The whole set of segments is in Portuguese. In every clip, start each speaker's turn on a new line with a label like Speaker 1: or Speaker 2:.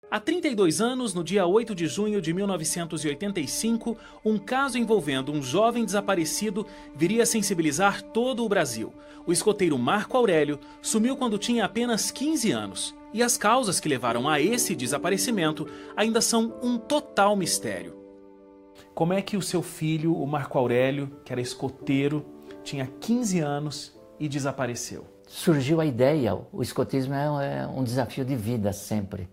Speaker 1: Há 32 anos, no dia 8 de junho de 1985, um caso envolvendo um jovem desaparecido viria a sensibilizar todo o Brasil. O escoteiro Marco Aurélio sumiu quando tinha apenas 15 anos. E as causas que levaram a esse desaparecimento ainda são um total mistério. Como é que o seu filho, o Marco Aurélio, que era escoteiro, tinha 15 anos e desapareceu?
Speaker 2: Surgiu a ideia, o escotismo é um desafio de vida sempre.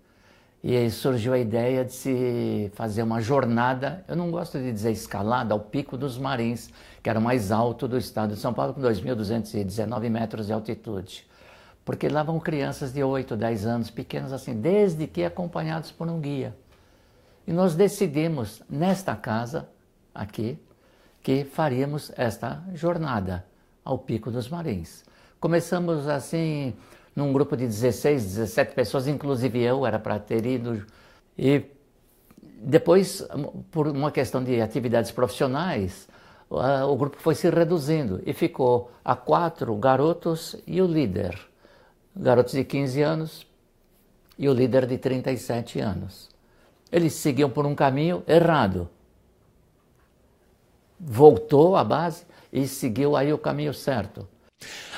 Speaker 2: E aí surgiu a ideia de se fazer uma jornada, eu não gosto de dizer escalada, ao Pico dos Marins, que era o mais alto do estado de São Paulo, com 2.219 metros de altitude. Porque lá vão crianças de 8, 10 anos, pequenos assim, desde que acompanhados por um guia. E nós decidimos, nesta casa, aqui, que faríamos esta jornada ao Pico dos Marins. Começamos assim, num grupo de 16, 17 pessoas, inclusive eu era para ter ido. E depois, por uma questão de atividades profissionais, o grupo foi se reduzindo e ficou a 4 garotos e o líder. Garotos de 15 anos e o líder de 37 anos. Eles seguiam por um caminho errado. Voltou à base e seguiu aí o caminho certo.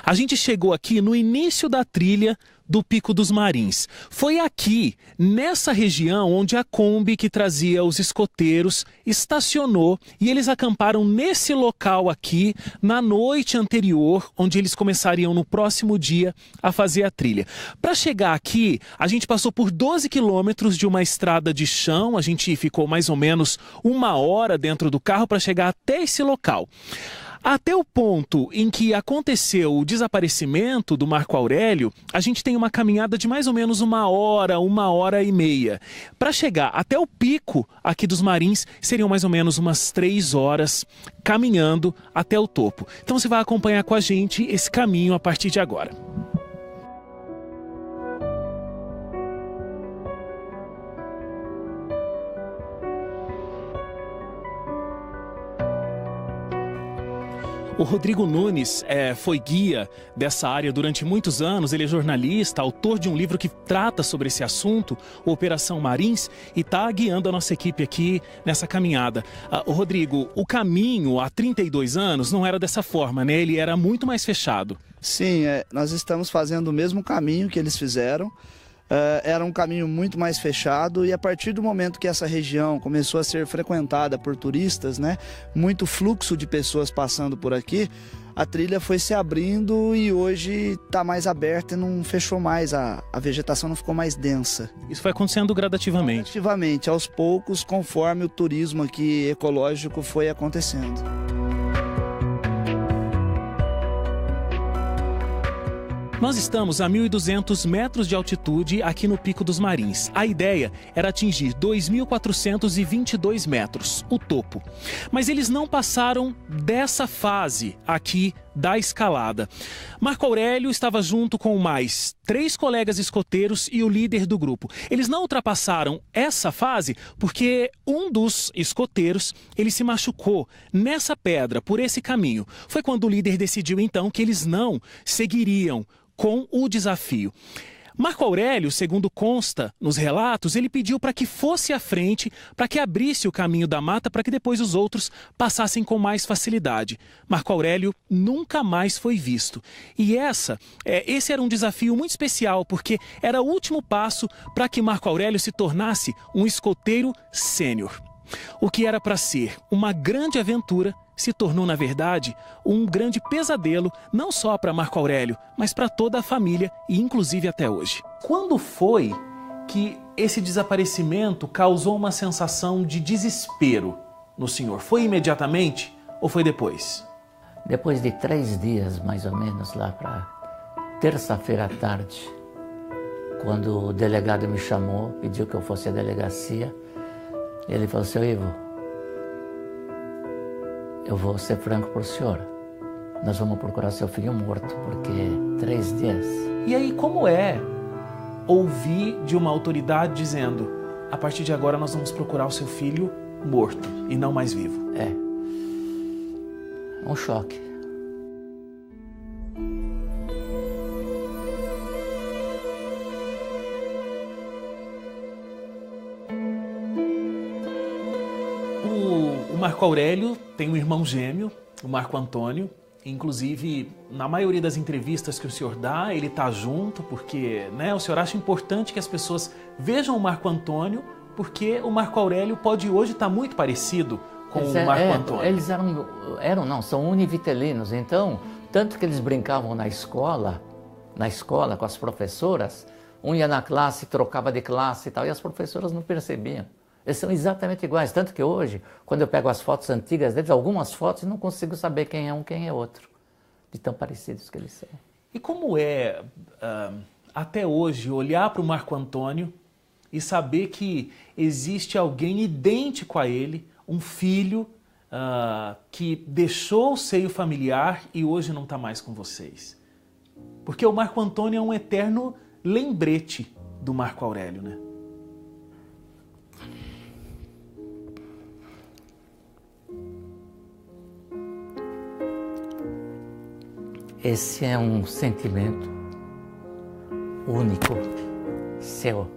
Speaker 1: A gente chegou aqui no início da trilha do Pico dos Marins. Foi aqui, nessa região, onde a Kombi que trazia os escoteiros estacionou e eles acamparam nesse local aqui na noite anterior, onde eles começariam no próximo dia a fazer a trilha. Para chegar aqui, a gente passou por 12 quilômetros de uma estrada de chão, a gente ficou mais ou menos 1 hora dentro do carro para chegar até esse local. Até o ponto em que aconteceu o desaparecimento do Marco Aurélio, a gente tem uma caminhada de mais ou menos 1 hora e meia. Para chegar até o pico aqui dos Marins, seriam mais ou menos umas 3 horas caminhando até o topo. Então você vai acompanhar com a gente esse caminho a partir de agora. O Rodrigo Nunes foi guia dessa área durante muitos anos, ele é jornalista, autor de um livro que trata sobre esse assunto, Operação Marins, e está guiando a nossa equipe aqui nessa caminhada. Rodrigo, o caminho há 32 anos não era dessa forma, né? Ele era muito mais fechado.
Speaker 3: Sim, nós estamos fazendo o mesmo caminho que eles fizeram. Era um caminho muito mais fechado e a partir do momento que essa região começou a ser frequentada por turistas, né, muito fluxo de pessoas passando por aqui, a trilha foi se abrindo e hoje está mais aberta e não fechou mais, a vegetação não ficou mais densa.
Speaker 1: Isso foi acontecendo gradativamente?
Speaker 3: Gradativamente, aos poucos, conforme o turismo aqui ecológico foi acontecendo.
Speaker 1: Nós estamos a 1.200 metros de altitude aqui no Pico dos Marins. A ideia era atingir 2.422 metros, o topo. Mas eles não passaram dessa fase aqui da escalada. Marco Aurélio estava junto com mais 3 colegas escoteiros e o líder do grupo. Eles não ultrapassaram essa fase porque um dos escoteiros ele se machucou nessa pedra, por esse caminho. Foi quando o líder decidiu então que eles não seguiriam com o desafio. Marco Aurélio, segundo consta nos relatos, ele pediu para que fosse à frente, para que abrisse o caminho da mata, para que depois os outros passassem com mais facilidade. Marco Aurélio nunca mais foi visto. E esse era um desafio muito especial, porque era o último passo para que Marco Aurélio se tornasse um escoteiro sênior. O que era para ser uma grande aventura se tornou, na verdade, um grande pesadelo, não só para Marco Aurélio, mas para toda a família e inclusive até hoje. Quando foi que esse desaparecimento causou uma sensação de desespero no senhor? Foi imediatamente ou foi depois?
Speaker 2: Depois de 3 dias, mais ou menos, lá para terça-feira à tarde, quando o delegado me chamou, pediu que eu fosse à delegacia, ele falou: seu Ivo, eu vou ser franco para o senhor. Nós vamos procurar seu filho morto, porque 3 dias.
Speaker 1: E aí, como é ouvir de uma autoridade dizendo: a partir de agora nós vamos procurar o seu filho morto e não mais vivo?
Speaker 2: É um choque.
Speaker 1: O Marco Aurélio tem um irmão gêmeo, o Marco Antônio. Inclusive, na maioria das entrevistas que o senhor dá, ele está junto, porque o senhor acha importante que as pessoas vejam o Marco Antônio, porque o Marco Aurélio pode hoje estar muito parecido com o Marco Antônio.
Speaker 2: Eles são univitelinos, então, tanto que eles brincavam na escola com as professoras, um ia na classe, trocava de classe e tal, e as professoras não percebiam. Eles são exatamente iguais, tanto que hoje, quando eu pego as fotos antigas deles, algumas fotos eu não consigo saber quem é um, quem é outro, de tão parecidos que eles são.
Speaker 1: E como é, até hoje, olhar para o Marco Antônio e saber que existe alguém idêntico a ele, um filho que deixou o seio familiar e hoje não está mais com vocês? Porque o Marco Antônio é um eterno lembrete do Marco Aurélio, né?
Speaker 2: Esse é um sentimento único, seu.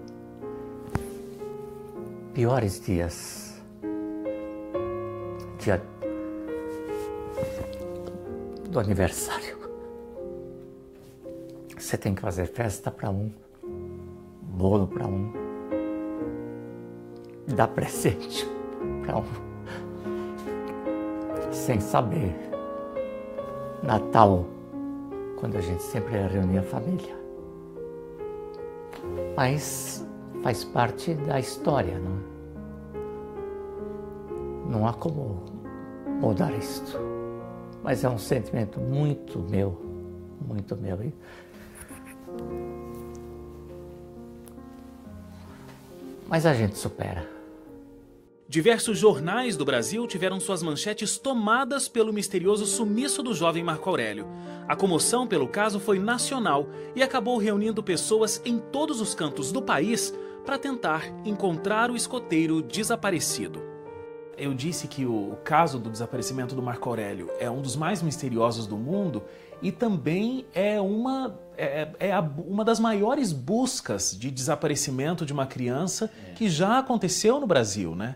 Speaker 2: Piores dias, dia do aniversário. Você tem que fazer festa para um, bolo para um, dar presente para um, sem saber. Natal, quando a gente sempre reunia a família. Mas faz parte da história, não há como mudar isto. Mas é um sentimento muito meu, muito meu. Mas a gente supera.
Speaker 1: Diversos jornais do Brasil tiveram suas manchetes tomadas pelo misterioso sumiço do jovem Marco Aurélio. A comoção pelo caso foi nacional e acabou reunindo pessoas em todos os cantos do país para tentar encontrar o escoteiro desaparecido. Eu disse que o caso do desaparecimento do Marco Aurélio é um dos mais misteriosos do mundo e também é uma das maiores buscas de desaparecimento de uma criança que já aconteceu no Brasil, né?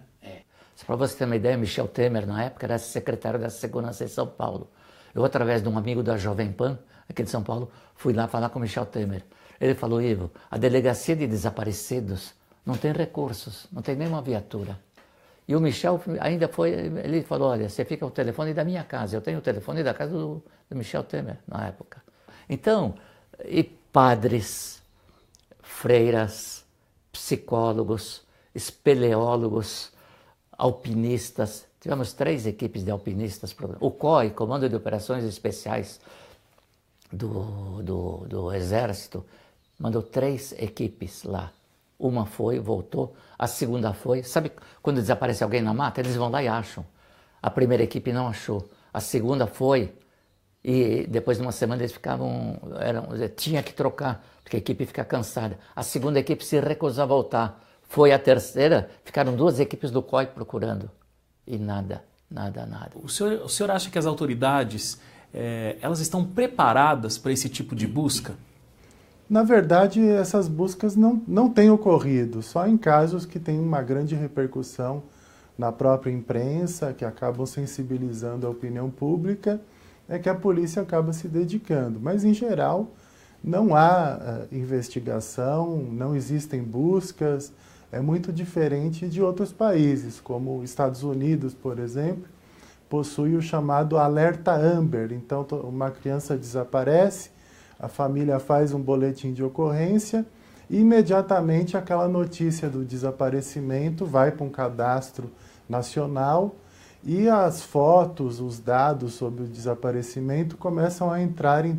Speaker 2: Para você ter uma ideia, Michel Temer, na época, era secretário da Segurança em São Paulo. Eu, através de um amigo da Jovem Pan, aqui de São Paulo, fui lá falar com o Michel Temer. Ele falou: Ivo, a delegacia de desaparecidos não tem recursos, não tem nenhuma viatura. E o Michel ainda ele falou: olha, você fica com o telefone da minha casa. Eu tenho o telefone da casa do Michel Temer, na época. Então, e padres, freiras, psicólogos, espeleólogos, alpinistas, tivemos 3 equipes de alpinistas, o COI, Comando de Operações Especiais do Exército, mandou 3 equipes lá. Uma foi, voltou, a segunda foi. Sabe quando desaparece alguém na mata? Eles vão lá e acham. A primeira equipe não achou, a segunda foi, e depois de uma semana eles tinha que trocar, porque a equipe fica cansada. A segunda equipe se recusou a voltar. Foi a terceira, ficaram 2 equipes do COI procurando. E nada.
Speaker 1: O senhor acha que as autoridades elas estão preparadas para esse tipo de busca?
Speaker 4: Na verdade, essas buscas não têm ocorrido, só em casos que têm uma grande repercussão na própria imprensa, que acabam sensibilizando a opinião pública, é que a polícia acaba se dedicando. Mas, em geral, não há investigação, não existem buscas. É muito diferente de outros países, como os Estados Unidos, por exemplo, possui o chamado alerta Amber. Então, uma criança desaparece, a família faz um boletim de ocorrência e imediatamente aquela notícia do desaparecimento vai para um cadastro nacional e as fotos, os dados sobre o desaparecimento começam a entrar em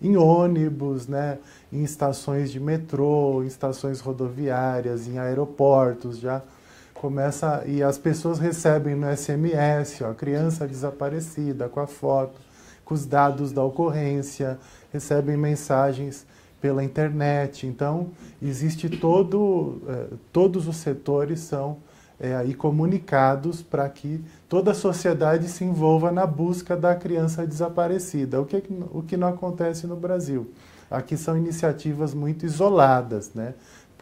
Speaker 4: em ônibus, né, em estações de metrô, em estações rodoviárias, em aeroportos, já começa, e as pessoas recebem no SMS, a criança desaparecida com a foto, com os dados da ocorrência, recebem mensagens pela internet. Então, existe todos os setores são aí comunicados para que toda a sociedade se envolva na busca da criança desaparecida, o que não acontece no Brasil. Aqui são iniciativas muito isoladas, né?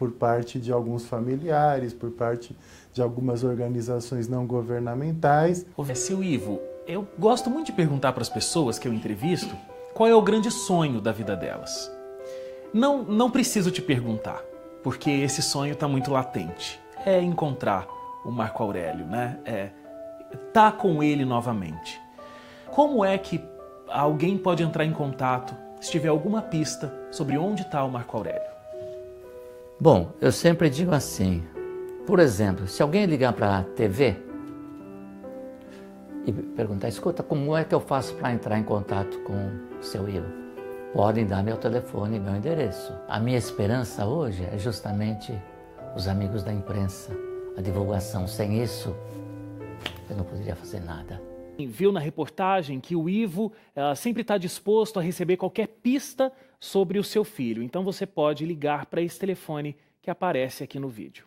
Speaker 4: por parte de alguns familiares, por parte de algumas organizações não governamentais.
Speaker 1: Seu Ivo, eu gosto muito de perguntar para as pessoas que eu entrevisto qual é o grande sonho da vida delas. Não preciso te perguntar, porque esse sonho está muito latente. É encontrar o Marco Aurélio, né? Tá com ele novamente. Como é que alguém pode entrar em contato se tiver alguma pista sobre onde está o Marco Aurélio?
Speaker 2: Bom, eu sempre digo assim, por exemplo, se alguém ligar para a TV e perguntar, escuta, como é que eu faço para entrar em contato com o seu Ivo? Podem dar meu telefone e meu endereço. A minha esperança hoje é justamente os amigos da imprensa, a divulgação. Sem isso, eu não poderia fazer nada.
Speaker 1: Viu na reportagem que o Ivo sempre está disposto a receber qualquer pista sobre o seu filho. Então você pode ligar para esse telefone que aparece aqui no vídeo.